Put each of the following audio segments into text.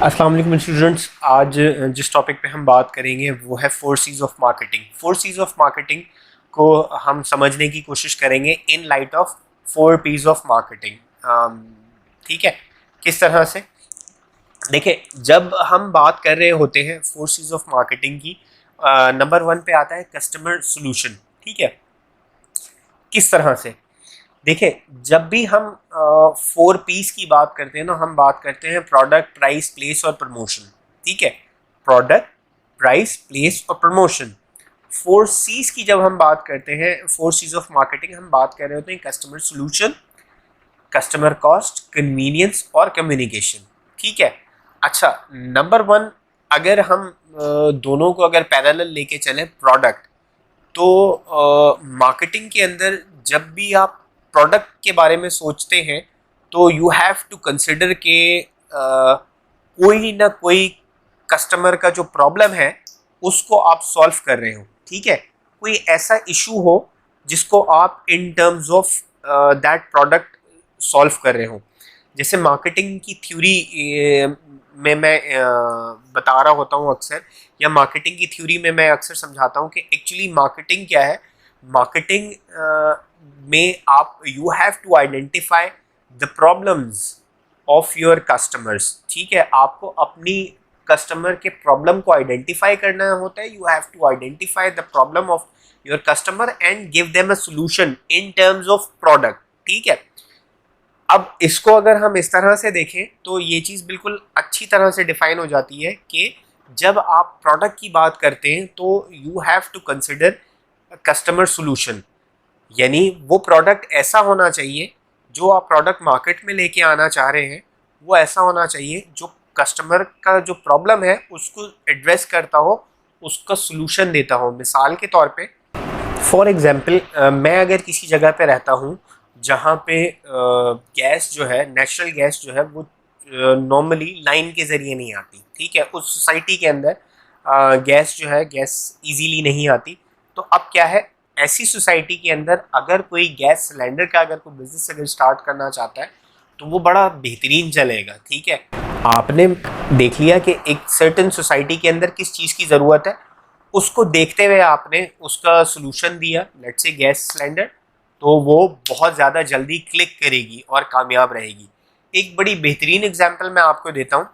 अस्सलाम वालेकुम स्टूडेंट्स। आज जिस टॉपिक पे हम बात करेंगे वो है four Cs of marketing. Four Cs of marketing को हम समझने की कोशिश करेंगे in light of four Ps of marketing. ठीक है, किस तरह से? देखिए, जब हम बात कर रहे होते हैं फोर सीज ऑफ मार्केटिंग की, नंबर वन पे आता है कस्टमर सोल्यूशन। ठीक है, किस तरह से? देखिए, जब भी हम फोर पीस की बात करते हैं ना, हम बात करते हैं प्रोडक्ट, प्राइस, प्लेस और प्रमोशन। ठीक है, प्रोडक्ट, प्राइस, प्लेस और प्रमोशन। फोर सीज की जब हम बात करते हैं, फोर सीज ऑफ मार्केटिंग, हम बात कर रहे होते हैं customer solution, customer cost, convenience और कम्युनिकेशन। ठीक है, अच्छा, नंबर वन, अगर हम दोनों को अगर पैरेलल लेके चले, प्रोडक्ट, तो मार्केटिंग के अंदर जब भी आप प्रोडक्ट के बारे में सोचते हैं तो यू हैव टू कंसिडर के कोई ना कोई कस्टमर का जो प्रॉब्लम है उसको आप सॉल्व कर रहे हो। ठीक है, कोई ऐसा इशू हो जिसको आप इन terms of that product solve कर रहे हो। जैसे मार्केटिंग की थ्योरी में मैं बता रहा होता हूँ अक्सर, या मार्केटिंग की थ्योरी में मैं अक्सर समझाता हूँ कि एक्चुअली मार्केटिंग क्या है। मार्केटिंग में आप you have to identify the problems of your customers. ठीक है, आपको अपनी कस्टमर के प्रॉब्लम को आइडेंटिफाई करना होता है। You have to identify the problem of your customer and give them a solution in terms of product. ठीक है, अब इसको अगर हम इस तरह से देखें तो ये चीज़ बिल्कुल अच्छी तरह से डिफाइन हो जाती है कि जब आप प्रोडक्ट की बात करते हैं तो you have to consider customer solution, यानी वो प्रोडक्ट ऐसा होना चाहिए, जो आप प्रोडक्ट मार्केट में लेके आना चाह रहे हैं वो ऐसा होना चाहिए जो कस्टमर का जो प्रॉब्लम है उसको एड्रेस करता हो, उसका सोल्यूशन देता हो। मिसाल के तौर पे, फॉर एग्जांपल, मैं अगर किसी जगह पे रहता हूँ जहाँ पे गैस जो है, नेचुरल गैस जो है, वो नॉर्मली लाइन के ज़रिए नहीं आती। ठीक है, उस सोसाइटी के अंदर गैस जो है, गैस इजीली नहीं आती। तो अब क्या है, ऐसी सोसाइटी के अंदर अगर कोई गैस सिलेंडर का अगर कोई बिजनेस अगर स्टार्ट करना चाहता है तो वो बड़ा बेहतरीन चलेगा। ठीक है, आपने देख लिया कि एक सर्टेन सोसाइटी के अंदर किस चीज़ की ज़रूरत है, उसको देखते हुए आपने उसका सोल्यूशन दिया, लेट्स से गैस सिलेंडर, तो वो बहुत ज़्यादा जल्दी क्लिक करेगी और कामयाब रहेगी। एक बड़ी बेहतरीन एग्जांपल मैं आपको देता हूँ।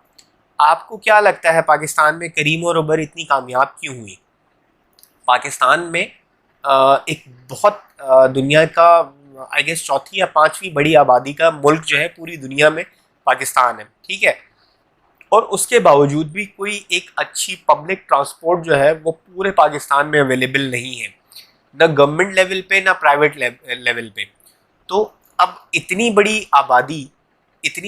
आपको क्या लगता है पाकिस्तान में करीम और उबर इतनी कामयाब क्यों हुई? पाकिस्तान में एक बहुत दुनिया का आई गेस चौथी या पांचवी बड़ी आबादी का मुल्क जो है पूरी दुनिया में पाकिस्तान है। ठीक है, और उसके बावजूद भी कोई एक अच्छी पब्लिक ट्रांसपोर्ट जो है वो पूरे पाकिस्तान में अवेलेबल नहीं है, ना गवर्नमेंट लेवल पे ना प्राइवेट लेवल पे। तो अब इतनी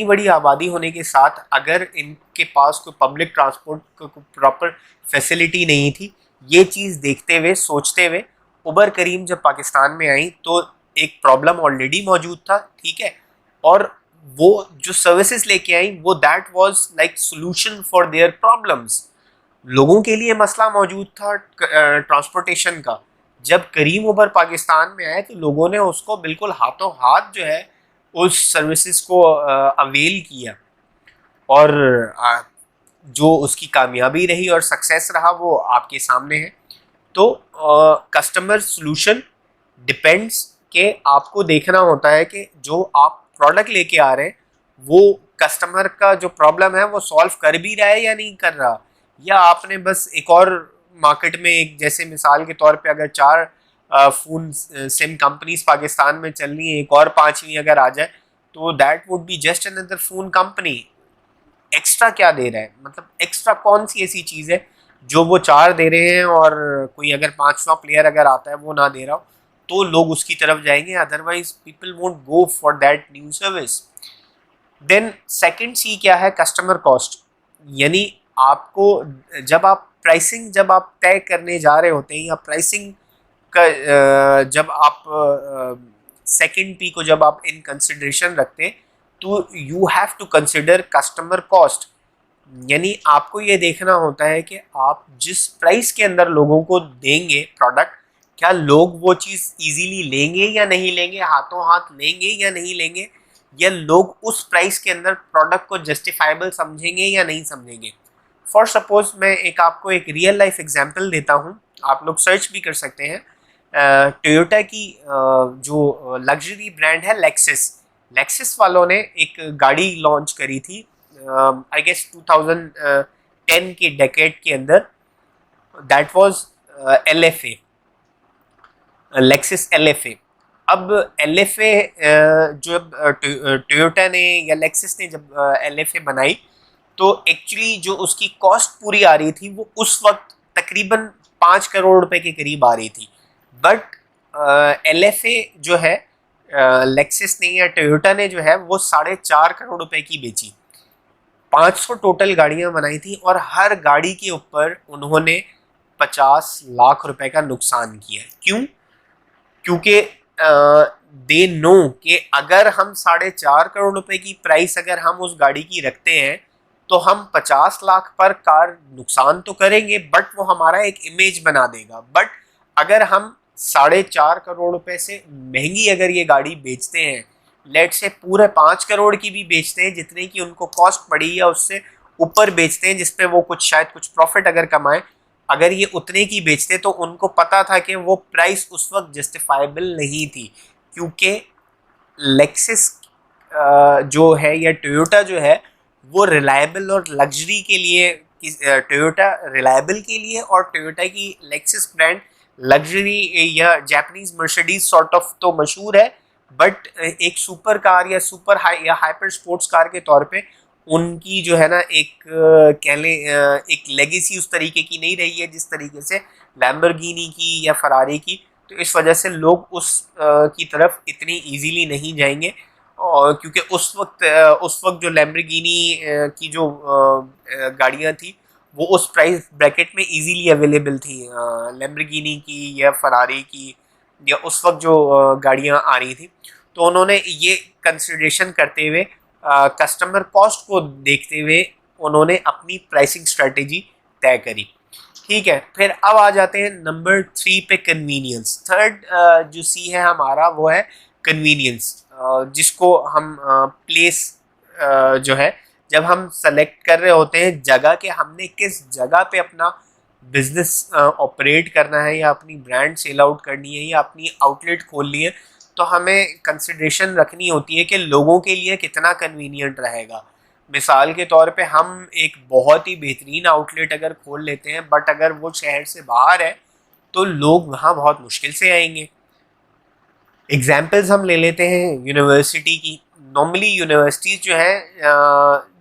बड़ी आबादी होने के साथ अगर इनके पास कोई पब्लिक ट्रांसपोर्ट को प्रॉपर फैसिलिटी नहीं थी, ये चीज़ देखते हुए, सोचते हुए उबर करीम जब पाकिस्तान में आई तो एक प्रॉब्लम ऑलरेडी मौजूद था। ठीक है, और वो जो सर्विसेज लेके आई वो that was like solution for their problems. लोगों के लिए मसला मौजूद था ट्रांसपोर्टेशन का। जब करीम उबर पाकिस्तान में आए तो लोगों ने उसको बिल्कुल हाथों हाथ जो है उस सर्विसेज को अवेल किया, और जो उसकी कामयाबी रही और सक्सेस रहा वो आपके सामने है। तो कस्टमर सोल्यूशन डिपेंड्स के आपको देखना होता है कि जो आप प्रोडक्ट लेके आ रहे हैं वो कस्टमर का जो प्रॉब्लम है वो सॉल्व कर भी रहा है या नहीं कर रहा, या आपने बस एक और मार्केट में, एक जैसे मिसाल के तौर पे अगर चार फ़ोन सिम कंपनीज पाकिस्तान में चल रही है, एक और पांचवी अगर आ जाए तो that would be just another phone company. Extra क्या दे रहा है, मतलब एक्स्ट्रा कौन सी ऐसी चीज़ है जो वो चार दे रहे हैं और कोई अगर पांचवा प्लेयर अगर आता है वो ना दे रहा हो तो लोग उसकी तरफ जाएंगे, otherwise people won't go for that new service. Then second C क्या है, कस्टमर कॉस्ट, यानी आपको जब आप तय करने जा रहे होते हैं या प्राइसिंग का जब आप सेकंड पी को जब आप इन कंसिडरेशन रखते हैं तो you have to consider customer cost, यानी आपको ये देखना होता है कि आप जिस प्राइस के अंदर लोगों को देंगे प्रोडक्ट, क्या लोग वो चीज़ इजीली लेंगे या नहीं लेंगे, हाथों हाथ लेंगे या नहीं लेंगे, या लोग उस प्राइस के अंदर प्रोडक्ट को जस्टिफाइबल समझेंगे या नहीं समझेंगे। फॉर सपोज मैं आपको एक रियल लाइफ एग्जांपल देता हूँ, आप लोग सर्च भी कर सकते हैं। टोयोटा की जो लग्जरी ब्रांड है लेक्सिस, लेक्सिस वालों ने एक गाड़ी लॉन्च करी थी आई गेस 2010 के डेकेड के अंदर, that was LFA, Lexus LFA। अब LFA जब टोयोटा ने या लेक्सिस ने जब LFA बनाई तो एक्चुअली जो उसकी कॉस्ट पूरी आ रही थी वो उस वक्त तकरीबन 5 करोड़ रुपए के करीब आ रही थी। बट LFA जो है लेक्सिस ने या टोयोटा ने जो है वो 4.5 करोड़ रुपए की बेची। 500 टोटल गाड़ियां बनाई थी और हर गाड़ी के ऊपर उन्होंने 50 लाख रुपए का नुकसान किया। क्यों? क्योंकि दे नो कि अगर हम 4.5 करोड़ रुपए की प्राइस अगर हम उस गाड़ी की रखते हैं तो हम 50 लाख पर कार नुकसान तो करेंगे बट वो हमारा एक इमेज बना देगा। बट अगर हम 4.5 करोड़ रुपए से महंगी अगर ये गाड़ी बेचते हैं, लेट से पूरे 5 करोड़ की भी बेचते हैं जितने की उनको कॉस्ट पड़ी या उससे ऊपर बेचते हैं जिसपे वो कुछ शायद कुछ प्रॉफिट अगर कमाए, अगर ये उतने की बेचते तो उनको पता था कि वो प्राइस उस वक्त जस्टिफाइबल नहीं थी। क्योंकि लेक्सिस जो है या टोयोटा जो है वो रिलायबल और लग्जरी के लिए, टोयोटा रिलायबल के लिए और टोयोटा की लेक्सिस ब्रांड लग्जरी या जापानीज मर्सिडीज सॉर्ट ऑफ तो मशहूर है, बट एक सुपर कार या सुपर हाई या हाइपर स्पोर्ट्स कार के तौर पे उनकी जो है ना एक कह लें एक लेगेसी उस तरीके की नहीं रही है जिस तरीके से लैम्बोर्गिनी की या फरारी की। तो इस वजह से लोग उस की तरफ इतनी इजीली नहीं जाएंगे, और क्योंकि उस वक्त जो लैम्बोर्गिनी की जो गाड़ियां थी वो उस प्राइस ब्रैकेट में इजीली अवेलेबल थी, लैम्बोर्गिनी की या फरारी की या उस वक्त जो गाड़ियां आ रही थी। तो उन्होंने ये कंसिडरेशन करते हुए कस्टमर कॉस्ट को देखते हुए उन्होंने अपनी प्राइसिंग स्ट्रेटेजी तय करी। ठीक है, फिर अब आ जाते हैं नंबर 3 पे, कन्वीनियंस। थर्ड जो सी है हमारा वो है कन्वीनियंस, जिसको हम प्लेस जो है जब हम सेलेक्ट कर रहे होते हैं जगह के हमने किस जगह पे अपना बिजनेस ऑपरेट करना है या अपनी ब्रांड सेल आउट करनी है या अपनी आउटलेट खोलनी है, तो हमें कंसिडरेशन रखनी होती है कि लोगों के लिए कितना कन्वीनियंट रहेगा। मिसाल के तौर पे हम एक बहुत ही बेहतरीन आउटलेट अगर खोल लेते हैं बट अगर वो शहर से बाहर है तो लोग वहाँ बहुत मुश्किल से आएंगे। एग्जाम्पल्स हम ले लेते हैं यूनिवर्सिटी की। नॉर्मली यूनिवर्सिटीज़ जो है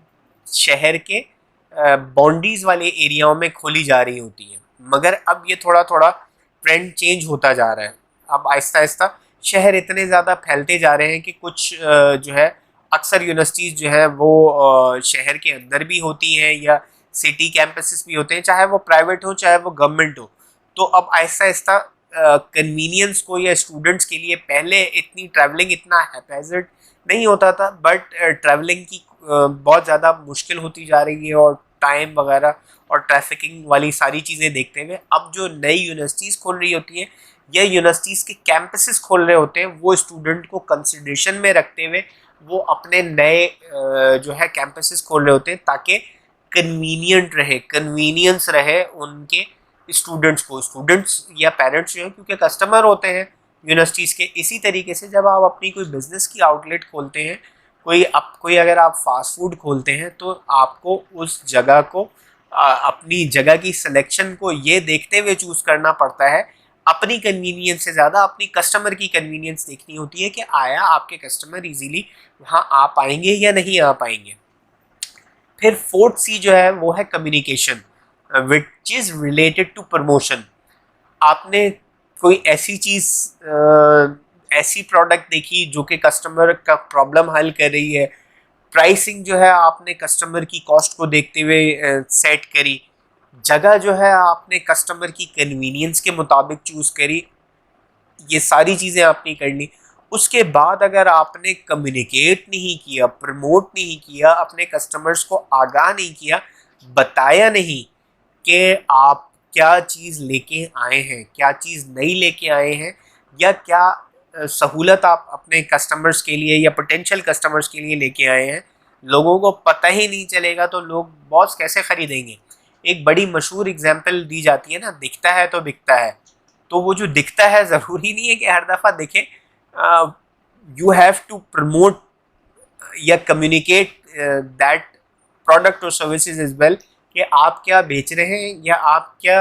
शहर के बाउंड्रीज वाले एरियाओं में खोली जा रही होती हैं, मगर अब ये थोड़ा थोड़ा ट्रेंड चेंज होता जा रहा है। अब आहिस्ता आहिस्ता शहर इतने ज़्यादा फैलते जा रहे हैं कि कुछ जो है अक्सर यूनिवर्सिटीज़ जो है वो शहर के अंदर भी होती हैं या सिटी कैंपसेस भी होते हैं, चाहे वो प्राइवेट हो चाहे वो गवर्नमेंट हो। तो अब आहिस्ता आहिस्ता कन्वीनियंस को या स्टूडेंट्स के लिए, पहले इतनी ट्रैवलिंग इतना हैपेजर्ड नहीं होता था बट ट्रैवलिंग की बहुत ज़्यादा मुश्किल होती जा रही है और टाइम वगैरह और ट्रैफिकिंग वाली सारी चीज़ें देखते हुए अब जो नई यूनिवर्सिटीज़ खोल रही होती हैं या यूनिवर्सिटीज़ के कैंपसेस खोल रहे होते हैं वो स्टूडेंट को कंसिडरेशन में रखते हुए वो अपने नए जो है कैंपसेस खोल रहे होते हैं ताकि कन्वीनियंट रहे, कन्वीनियंस रहे उनके स्टूडेंट्स को। स्टूडेंट्स या पेरेंट्स जो है क्योंकि कस्टमर होते हैं यूनिवर्सिटीज़ के। इसी तरीके से जब आप अपनी कोई बिजनेस की आउटलेट खोलते हैं, कोई अगर आप फास्ट फूड खोलते हैं तो आपको उस जगह को अपनी जगह की सिलेक्शन को ये देखते हुए चूज करना पड़ता है। अपनी कन्वीनियंस से ज़्यादा अपनी कस्टमर की कन्वीनियंस देखनी होती है कि आया आपके कस्टमर इजीली वहाँ आ पाएंगे या नहीं आ पाएंगे। फिर फोर्थ सी जो है वो है communication which is related to promotion. आपने कोई ऐसी चीज़ ऐसी प्रोडक्ट देखी जो कि कस्टमर का प्रॉब्लम हल कर रही है, प्राइसिंग जो है आपने कस्टमर की कॉस्ट को देखते हुए सेट करी, जगह जो है आपने कस्टमर की कन्वीनियंस के मुताबिक चूज़ करी, ये सारी चीज़ें आपने कर ली। उसके बाद अगर आपने कम्युनिकेट नहीं किया, प्रमोट नहीं किया, अपने कस्टमर्स को आगाह नहीं किया, बताया नहीं कि आप क्या चीज़ लेके आए हैं, क्या चीज़ नई लेके आए हैं या क्या सहूलत आप अपने कस्टमर्स के लिए या पोटेंशियल कस्टमर्स के लिए लेके आए हैं, लोगों को पता ही नहीं चलेगा तो लोग बॉस कैसे खरीदेंगे। एक बड़ी मशहूर एग्जांपल दी जाती है ना, दिखता है तो बिकता है। तो वो जो दिखता है ज़रूरी नहीं है कि हर दफ़ा दिखे। यू हैव टू प्रमोट या कम्युनिकेट दैट प्रोडक्ट और सर्विसेज इज वेल, कि आप क्या बेच रहे हैं या आप क्या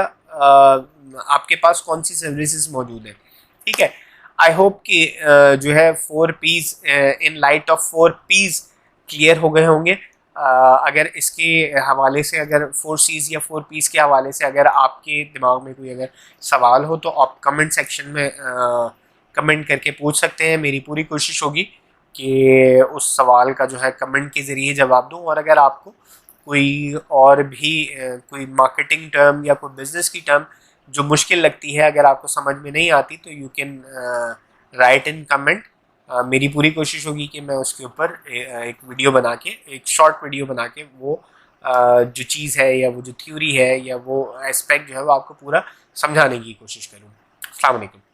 आपके पास कौन सी सर्विसेज मौजूद है। ठीक है। आई होप कि जो है 4 P's in light of 4 P's clear हो गए होंगे। अगर इसके हवाले से, अगर 4 C's या 4 P's के हवाले से अगर आपके दिमाग में कोई अगर सवाल हो तो आप कमेंट सेक्शन में कमेंट करके पूछ सकते हैं। मेरी पूरी कोशिश होगी कि उस सवाल का जो है कमेंट के ज़रिए जवाब दूं। और अगर आपको कोई और भी कोई मार्केटिंग टर्म या कोई बिजनेस की टर्म जो मुश्किल लगती है, अगर आपको समझ में नहीं आती, तो you can write in comment. मेरी पूरी कोशिश होगी कि मैं उसके ऊपर एक वीडियो बना के, एक शॉर्ट वीडियो बना के, वो जो चीज़ है या वो जो थ्योरी है या वो एस्पेक्ट जो है वो आपको पूरा समझाने की कोशिश करूँ। अस्सलाम वालेकुम।